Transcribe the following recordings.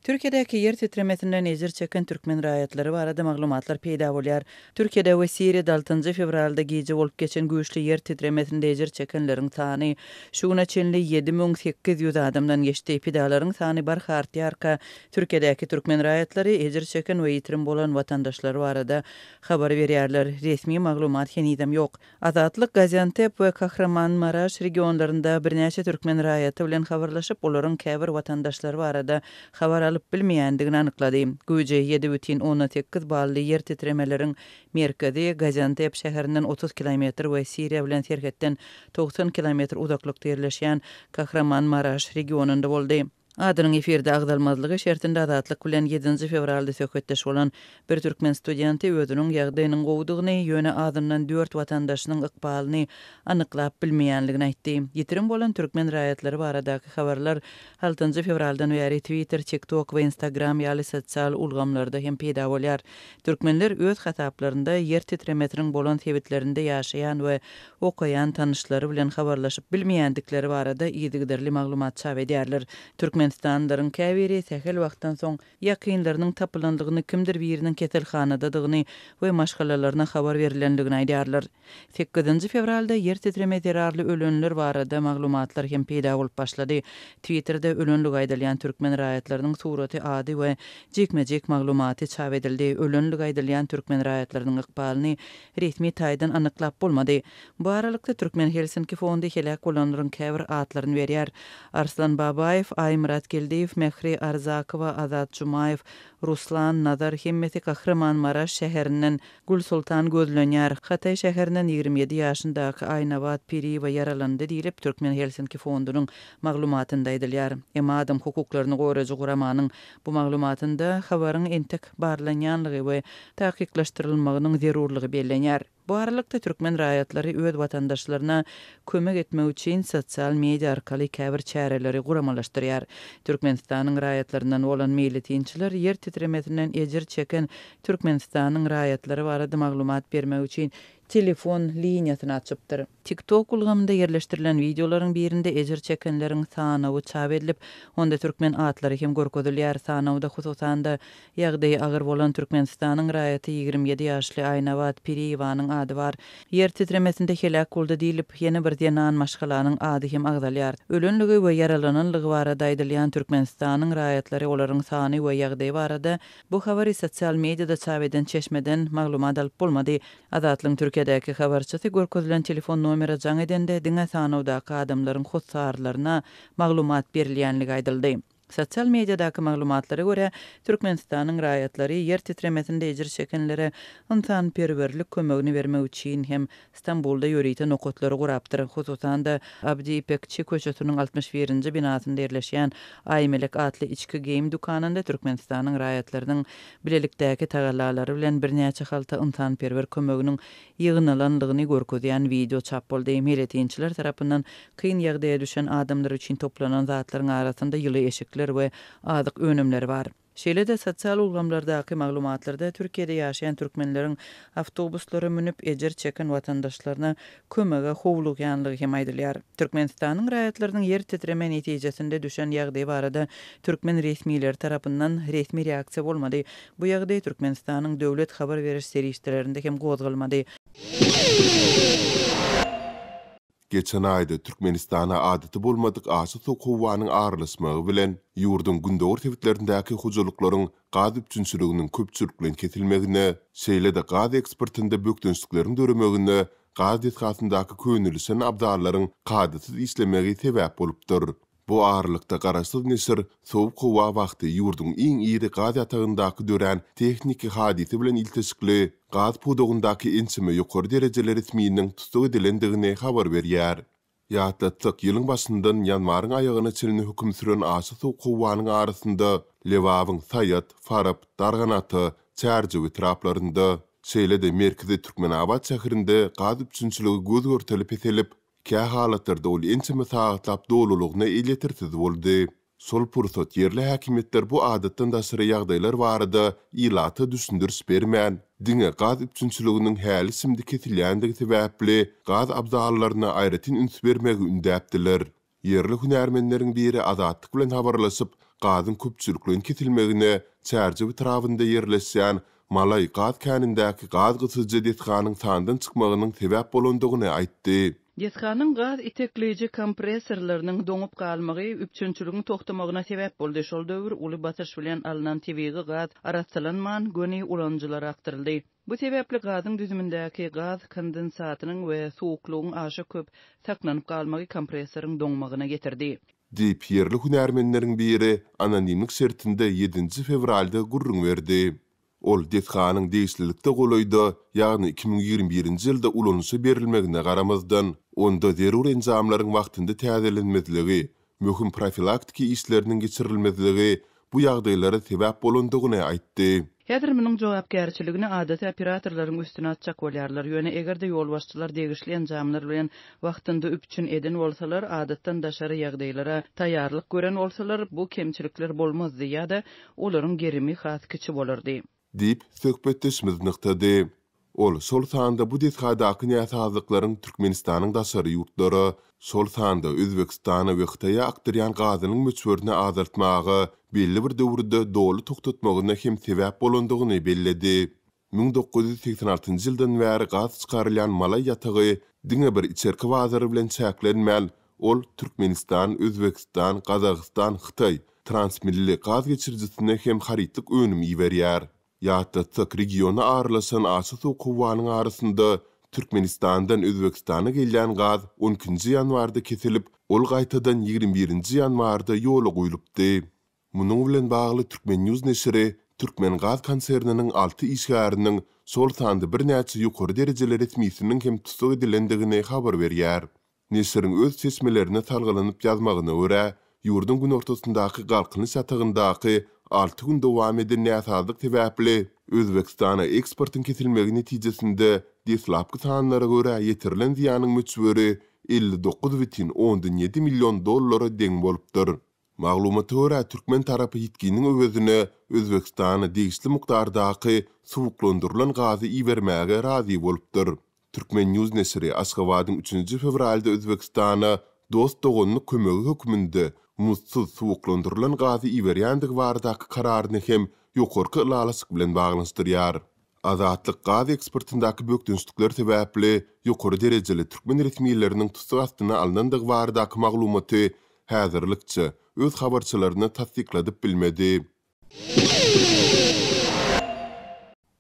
Türkiye'deki yer titremesinden ezir çeken Türkmen raýatlary barada maglumatlar peýda bolýar. Türkiýede we Siriýede 6 fevralda gije bolup geçen güýçli yer titremesinde ezir çekenleriň sany şu güne çenli 7800 adamdan geçdi. Pedalaryň sany barha artýarka. Türkiýedeki Türkmen raýatlary ezir çeken we ýitirim bolan watandaşlary barada habar berýärler. Resmi maglumat henüzem ýok. Azatlyk, Gaziantep we Kahramanmaraş regionlarynda birnäçe Türkmen raýaty bilen habarlaşyp olaryň käbir watandaşlary barada habar alyp bilmeýändigini anyklady. Güýje 7,8 bally yer titremeleriň merkezi Gaziantep şäherinden 30 kilometr we Siriýa bilen serhetden 90 kilometr uzaklykda ýerleşýän Kahramanmaraş regionunda boldy. Adynyň efirde agdalmazlygy şertinde azatlyk bilen 7 fevralda söhbetdeş bolan bir türkmen studenty özüniň ýagdaýynyň gowdugyny ýöne adından 4 watandaşynyň ykbalyny anyklap bilmeýänligini aýtdy. Ýetirim bolan türkmen raýatlary baradaky habarlar 6 fevraldan beri Twitter, TikTok we Instagram ýaly sosial ulgamlarda hem peýda bolýar. Türkmenler öz hataplarynda yer titremesiniň bolan sebitlerinde ýaşaýan we okaýan tanışlary bilen habarlaşyp bilmeýändikleri barada ýygyderli maglumat çap edýärler. Türkmenistanlaryň käbiri sähel wagtdan soň ýakynlarynyň tapylandygyny kimdir biriniň keselhanadadygyny we maşgalalaryna habar berilendigini aýdýarlar. 8 fevralda yer titreme zerarly ölenler barada maglumatlar hem peýda bolup başlady. Twitter'da ölenlik aýdylýan türkmen raýatlarynyň suraty ady we jekmejek maglumaty çap edildi. Ölenlik aýdylýan türkmen raýatlarynyň ykbalyny resmi taýdan anyklap bolmady. Bu aralykda Türkmen Helsinki fondy helak bolanlaryň käbir atlaryny berýär. Arslan Babayev, Aymrat Geldiyev, Mehri Arzakowa, Azat Jumayev, Ruslan Nazar Himmeti Kahramanmaraş şäherinden Gül Sultan gözlenýär. Hatay şäherinden 27 ýaşyndaky Aynawat Piriýewa yaralandy diýilip Türkmen Helsinki fondunyň maglumatynda aýdylýar. Emma adam hukuklaryny goraýjy guramanyň bu maglumatynda habaryň entek barlanýanlygy we taýkyklaşdyrylmagynyň zerurlygy bellenýär. Bu aralykda türkmen raýatlary öz watandaşlaryna kömek etmek üçin sosial media arkaly käbir çäreleri guramalaşdyrýar. Türkmenistanyň raýatlaryndan bolan milletçiler yer titremesinden ejir çeken Türkmenistanyň raýatlary barada maglumat bermek üçin telefon liniýasyny açypdyr. TikTok ulgamynda yerleşdirilen videolaryň birinde ejir çekenleriň sanawy çap edilip, onda türkmen atlary hem görkezilýär. Sanawda hususan da ýagdaýy agyr bolan Türkmenistanyň raýaty 27 ýaşly Aynawat Piriýewanyň ady bar. Yer titremesinde helak boldy diýilip, ýene bir denan maşgalanyň ady hem agdalýar. Ölenligi we yaralananlygy barada aýdylýan Türkmenistanyň raýatlary olaryň sany we ýagdaýy barada bu habary sosial mediada çap eden çeşmeden maglumat alyp bolmady. Azatlyň Türkiýedäki habarçysy görkezilen telefon nomeri jaň edende diňe sanawdaky adamlaryň hussarlaryna maglumat berilýänligi aýdyldy. Sosial mediadaky maglumatlara görä Türkmenistanyň raýatlary yer titremesinde ejir çekenlere insanperwerlik kömegini bermek üçin hem Istanbulda ýöriten nokotlary gurapdyr. Hususan da Abdi İpekçi köşesiniň 61-nji binasynda ýerleşýän Aymelek adly içki geyim dukanynda Türkmenistanyň raýatlarynyň bilelikdäki tagallalary bilen birnäçe halta insanperwer kömeginiň ýygynalanlygyny görkezýän video çap boldy. Milletçiler tarapyndan kyn ýagdaýa düşen adamlar üçin toplanan zatlaryň arasynda ýyly eşikler we adyk önümleri bar. Şeýle-de sosial ulgamlardaky maglumatlarda Türkiýede ýaşaýan türkmenleriň awtobuslary münüp ejir çeken watandaşlaryna kömege howlugýanlygy hem aýdylýar. Türkmenistanyň raýatlarynyň yer titreme netijesinde düşen ýagdaýy barada türkmen resmileri tarapyndan resmi reaksiýa bolmady. Bu ýagdaý Türkmenistanyň döwlet habar beriş serişlerinde hem gozgalmady. Geçen ayda Türkmenistana adeti bolmadyk aşy sokuwanyň aralysmagy bilen ýurdun gündöwür tebitlerindäki hujuluklaryň gaz üçinçiliginiň köpçülik bilen ketilmegine, şeýle-de gaz eksportynda bökdünçlikleriň döremegine, gaz dehgasyndaky könülsen abdallaryň gadysyz işlemegi sebäp bolupdyr. Bu aralykda garaşsyz nesir sowuk howa wagty ýurdun iň iri gaz ýatagyndaky dören tekniki hadisy bilen iltisikli gaz pudugundaky ensime ýokary derejeler isminiň tutup edilendigini habar berýär. Ýatlatsyk ýylyň başyndan ýanwaryň aýagyna çelini höküm süren aşy sowuk howanyň arasynda Lewawyň Saýat, Farab, Darganaty, Çärji we traplarynda şeýle-de merkezi Türkmenabad şäherinde gaz üçinçiligi göz görtelip etilip, kä halatlarda ol ensime saýatlap dolulugyna iletirsiz boldy. Sol pursat yerli häkimetler bu adatdan daşary ýagdaýlar barada ilaty düşündürs bermän. Diňe gaz üçinçiliginiň häli simdi ketilýändigi sebäpli gaz abdallaryna aýratyn üns bermegi ündäpdiler. Yerli hünärmenleriň biri azatlyk bilen habarlaşyp, gadyň köpçülükliň ketilmegine çärçe etrafynda yerleşýän Malay gaz känindäki gaz gysyjy detganyň sandan çykmagynyň sebäp bolandygyny aýtdy. Detganyň gaz itekleýiji kompressorlarynyň doňup galmagy üpçünçülügiň toktamagyna sebäp boldy. Şol döwür uly batyş bilen alynan tebigi gaz aratsalanman göni ulanjylara aktyryldy. Bu sebäpli gazyň düzümindäki gaz kondensatynyň we sowuklugyň aşa köp saklanyp galmagy kompressoryň doňmagyna getirdi. Diýip ýerli hünärmenleriň biri anonimlik şertinde 7 fevralda gurrun berdi. Ol detganyň değişlilikde golaýdy, ýagny 2021-nji ýylda ulanışy berilmegine garamazdan, onda zerur enjamlaryň wagtynda täzelenmezligi, möhüm profilaktiki işleriniň geçirilmezligi bu ýagdaýlara sebäp bolandygyny aýtdy. Häzir munyň jogapkärçiligini adaty operatorlaryň üstüne atjak bolýarlar. Ýöne egerde ýol başçylar degişli enjamlar bilen wagtynda üpçün eden bolsalar, adatdan daşary ýagdaýlara taýýarlyk gören bolsalar, bu kemçilikler bolmazdy ýa-da olaryň gerimi has kiçi bolardy. Diýip söhbetdeşmiz nyktady. Ol şol sanda bu detgadaky näsazlyklaryň Türkmenistanyň daşary ýurtlary, şol sanda Özbekistana we Hytaýa akdyrýan gazynyň möçberini azaltmagy, belli bir döwürde dolu toktatmagyna hem sebäp bolandygyny belledi. 1986-njy ýyldan bäri gaz çykarylýan Malay ýatagy diňe bir içerki wazary bilen çäklenmäl. Ol Türkmenistan, Özbekistan, Kazakystan, Hytaý transmilli gaz geçirjisine hem haritlik önüm iberýär. Ýa-da regiona aralaşan aşy sow kuwanyň arasynda Türkmenistandan Özbekistana gelýän gaz 12-nji ýanwarda kesilip, ol gaýtadan 21-nji ýanwarda ýola goýulypdy. Munyň bilen bagly Türkmen News neşri Türkmen Gaz konserniniň 6 işgäriniň şol sanda bir näçe ýokary derejeli resmisiniň hem tutsak edilendigini habar berýär. Neşriň öz seçmelerine salgylanyp ýazmagyna görä, ýurdun gün ortasyndaky galkynyş atagyndaky 6 gün dowam eden näsazlyk sebäpli Özbekistana eksportyň kesilmegi netijesinde deslapky sanlara görä ýetirilen ziýanyň möçberi 59,7 million dollara deň bolupdyr. Maglumata görä Türkmen tarapy ýetkiniň öwezine Özbekistana degişli mukdardaky sowuklandyrylan gazy ibermäge razy bolupdyr. Türkmen News neşri Aşgabatyň 3 fevralda Özbekistana dost doganyny kömegi hökmünde mutsuz sowuklandyrylan gazy iberýändig bardaky kararyny hem ýokarky ýalysyk bilen baglanşdyrýar. Azatlyk gaz eksportyndaky bökdünçlikler sebäpli ýokary derejeli türkmen resmiýetleriniň tutsak astyna alynandygy bardaky maglumaty häzirlikçe öz habarçylaryna tasdikladyp bilmedi.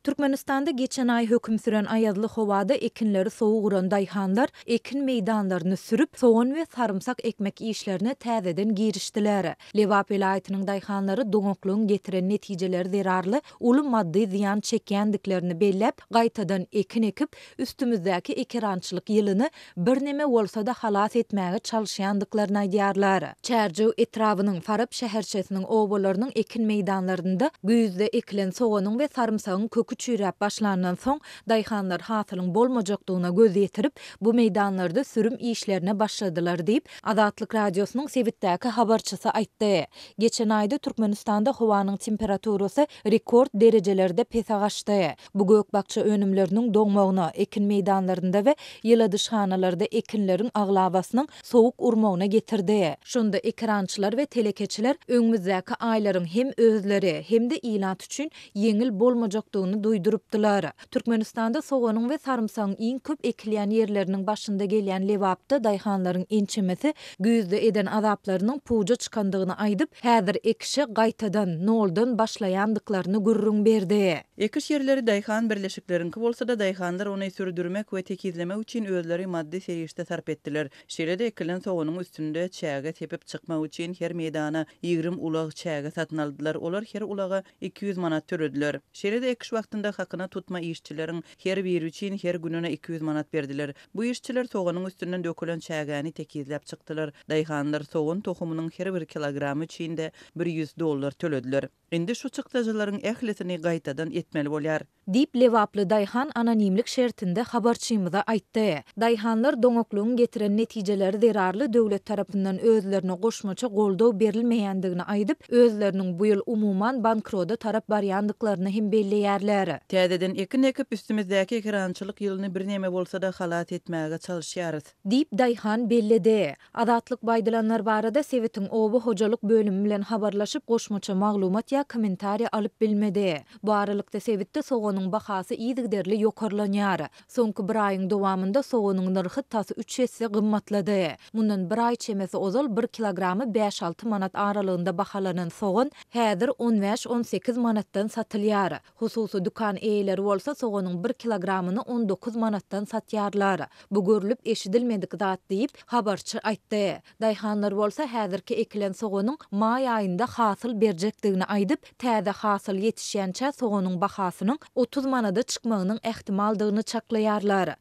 Türkmenistanda geçen ay höküm süren ayazly howada ekinleri sowuk uran daýhanlar ekin meýdanlaryny sürüp soğan we sarımsak ekmek işlerine täzeden girişdiler. Lewap vilayatynyň daýhanlary doňoklugyň getiren netijeleri zerarly uly maddi ziýan çekýändiklerini bellep gaýtadan ekin ekip üstümizdäki ekirançylyk ýylyny birneme bolsa da halas etmäge çalyşýandyklaryny aýdýarlar. Çärçew etrawynyň Farab şäherçesiniň owalarynyň ekin meýdanlarynda güýzde ekilen soğanyň we sarımsagyň çüýräp başlandan soň daýhanlar hasylyň bolmajakdygyna göz ýetirip bu meýdanlarda sürüm işlerine başladylar diýip Azatlyk radiosynyň Sebitdäki habarçysy aýtdy. Geçen aýda Türkmenistanda howanyň temperaturasy rekord derejelerde pesagaçdy. Bu gökbakça önümleriniň doňmagyna ekin meýdanlarynda we ýyladyşhanalarda ekinleriň aglabasynyň sowuk urmagyna getirdi. Şunda ekrançylar we telekeçiler öňümüzdäki aýlaryň hem özleri hem de ilat üçin yeňil bolmajakdygyny duydurupdylar. Türkmenistanda soğanyň we sarımsagyň iň köp ekilýän ýerleriniň başynda gelýän Lewapda daýhanlaryň ençemesi güýzde eden azaplarynyň puja çykandygyny aýdyp, häzir ekişi gaýtadan noldan başlaýandyklaryny gurrun berdi. Ekiş yerleri daýhan birleşiklerinki bolsa da daýhanlar ony sürdürmek we tekizlemek üçin özleri maddi serişde sarp etdiler. Şeýle-de ekilen soğanyň üstünde çäge tepip çykmak üçin her meýdana 20 ulag çäge satyn aldylar. Olar her ulaga 200 manat törediler. Şeýle-de ekiş wagtynda hakyna tutma işçileriň her biri üçin her gününe 200 manat berdiler. Bu işçiler soğanyň üstünden dökülen çägäni tekizläp çykdylar. Daýhanlar soğan tohumynyň her 1 kilogramy üçin de $100 tölediler. Indi şu çykdajaryň ählisini gaýtadan etmeli bolýar. Dip Lewaply daýhan anonimlik şertinde habarçymyza aýtdy. Daýhanlar doňoklugyň getiren netijeleri zerarly döwlet tarapyndan özlerine goşmaça goldaw berilmeýändigini aýdyp, özleriniň bu ýyl umuman bankroda tarap barýandyklaryny hem belleýärler. etdiler. Täzeden ekin ekip üstümizdäki ekrançylyk ýylyny bir näme bolsa da halat etmäge çalışýarys. Diýip Daýhan bellidi. Adatlyk baýdalanlar barada Sewitiň oba hojalyk bölümi bilen habarlaşyp goşmaça maglumat ýa kommentariýa alyp bilmedi. Bu aralykda Sewitde sogonyň bahasy ýygyderli ýokarlanýar. Soňky bir aýyň dowamında sogonyň narhy tasy 3 hesse gymmatlady. Mundan bir aý çemesi ozal 1 kilogramy 5-6 manat aralygynda bahalanan sogon häzir 15-18 manatdan satylýar. Hususy dukan eýeleri bolsa sogonyň 1 kilogramy 19 manatdan satýarlar. Bu görülüp eşidilmedik zat diýip habarçy aýtdy. Daýhanlar bolsa häzirki ekilen sogonyň may aýynda hasyl berjekdigini aýdyp, täze hasyl ýetişýänçä sogonyň bahasynyň 30 manada çykmagynyň ähtimaldygyny çaklaýarlar.